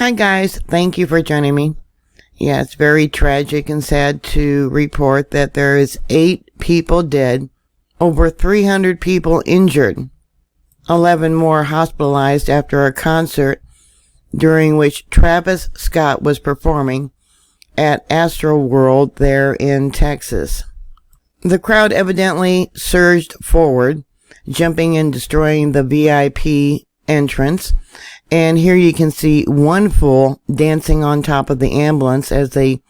Hi guys, thank you for joining me. Yeah, it's very tragic and sad to report that there is 8 people dead, over 300 people injured, 11 more hospitalized after a concert during which Travis Scott was performing at Astroworld there in Texas. The crowd evidently surged forward, jumping and destroying the VIP entrance. And here you can see one fool dancing on top of the ambulance as they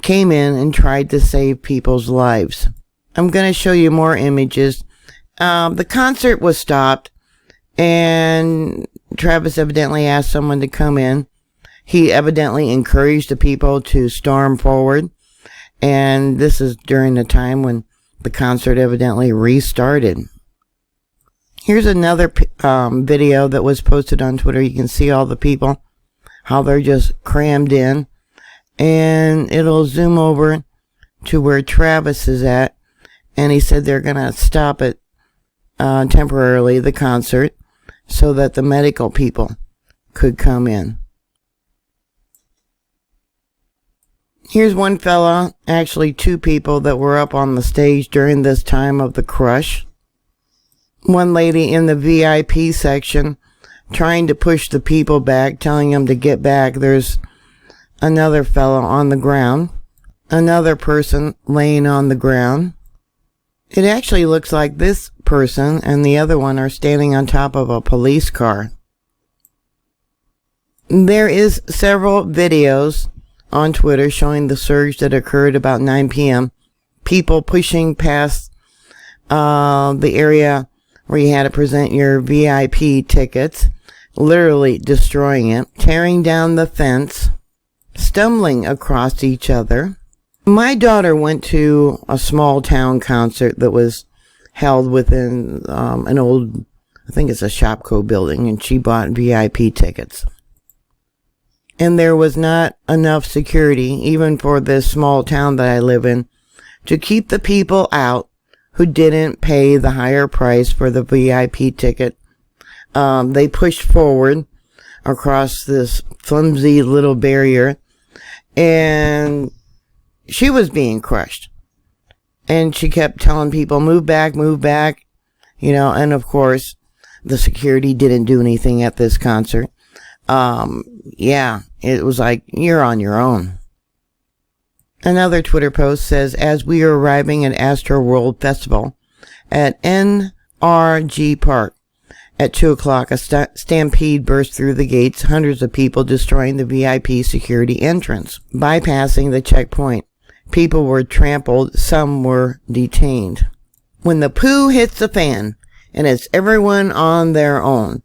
came in and tried to save people's lives. I'm going to show you more images. The concert was stopped, and Travis evidently asked someone to come in. He evidently encouraged the people to storm forward, and this is during the time when the concert evidently restarted. Here's another video that was posted on Twitter. You can see all the people, how they're just crammed in. And it'll zoom over to where Travis is at. And he said they're going to stop it temporarily, the concert, so that the medical people could come in. Here's one fella, actually 2 people that were up on the stage during this time of the crush. One lady in the VIP section trying to push the people back, telling them to get back. There's another fella on the ground, another person laying on the ground. It actually looks like this person and the other one are standing on top of a police car. There is several videos on Twitter showing the surge that occurred about 9 p.m. People pushing past the area where you had to present your VIP tickets, literally destroying it, tearing down the fence, stumbling across each other. My daughter went to a small town concert that was held within an old, I think it's a Shopco building, and she bought VIP tickets. And there was not enough security, even for this small town that I live in, to keep the people out who didn't pay the higher price for the VIP ticket. They pushed forward across this flimsy little barrier, and she was being crushed. And she kept telling people, move back, you know, and of course, the security didn't do anything at this concert. Yeah, it was like, you're on your own. Another Twitter post says, as we are arriving at Astroworld Festival at NRG Park at 2 o'clock, a stampede burst through the gates, hundreds of people destroying the VIP security entrance, bypassing the checkpoint. People were trampled, some were detained. When the poo hits the fan, and it's everyone on their own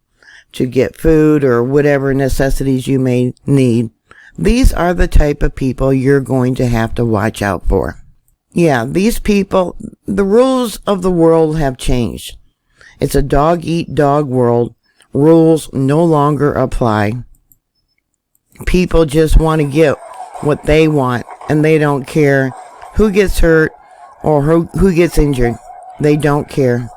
to get food or whatever necessities you may need, these are the type of people you're going to have to watch out for. Yeah, these people, the rules of the world have changed. It's a dog-eat-dog world. Rules no longer apply. People just want to get what they want, and they don't care who gets hurt or who gets injured. They don't care.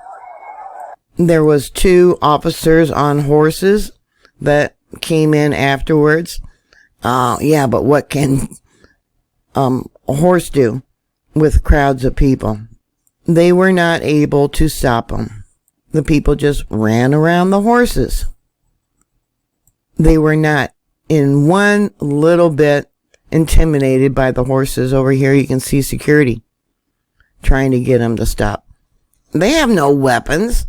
There was 2 officers on horses that came in afterwards. Yeah, but what can a horse do with crowds of people? They were not able to stop them. The people just ran around the horses. They were not in one little bit intimidated by the horses. Over here you can see security trying to get them to stop. They have no weapons,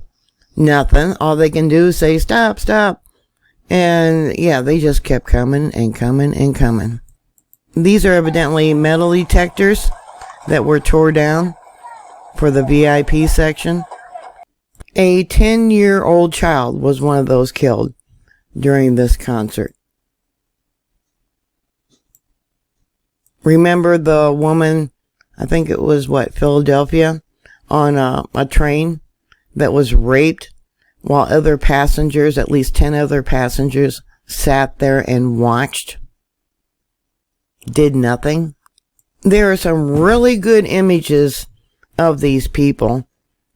nothing. All they can do is say, stop, stop. And yeah, they just kept coming and coming and coming. These are evidently metal detectors that were tore down for the VIP section. A 10-year-old child was one of those killed during this concert. Remember the woman, I think it was Philadelphia, on a train that was raped while other passengers, at least 10 other passengers, sat there and watched, did nothing. There are some really good images of these people.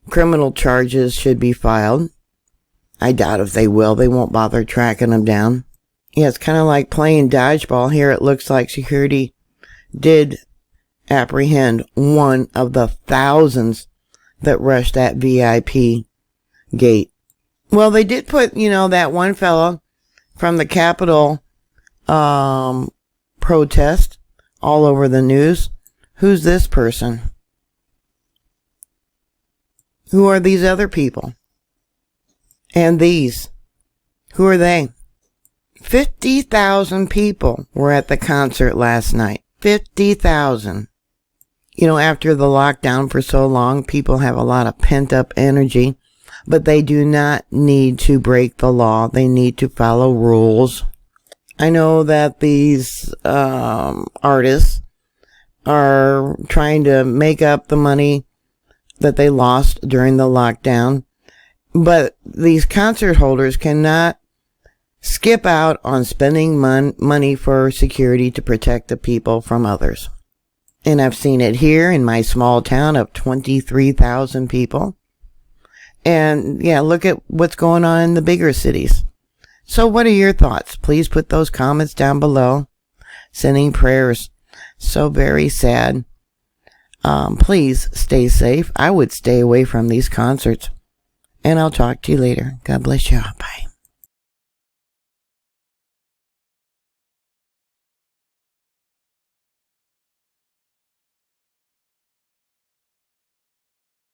Criminal charges should be filed. I doubt if they will. They won't bother tracking them down. Yeah, it's kind of like playing dodgeball here. It looks like security did apprehend one of the thousands that rushed that VIP gate. Well, they did put, that one fellow from the Capitol protest all over the news. Who's this person? Who are these other people? And these? Who are they? 50,000 people were at the concert last night. 50,000. After the lockdown for so long, people have a lot of pent-up energy, but they do not need to break the law. They need to follow rules. I know that these artists are trying to make up the money that they lost during the lockdown, but these concert holders cannot skip out on spending money for security to protect the people from others. And I've seen it here in my small town of 23,000 people. And yeah, look at what's going on in the bigger cities. So what are your thoughts? Please put those comments down below. Sending prayers. So very sad. Please stay safe. I would stay away from these concerts. And I'll talk to you later. God bless you. Bye.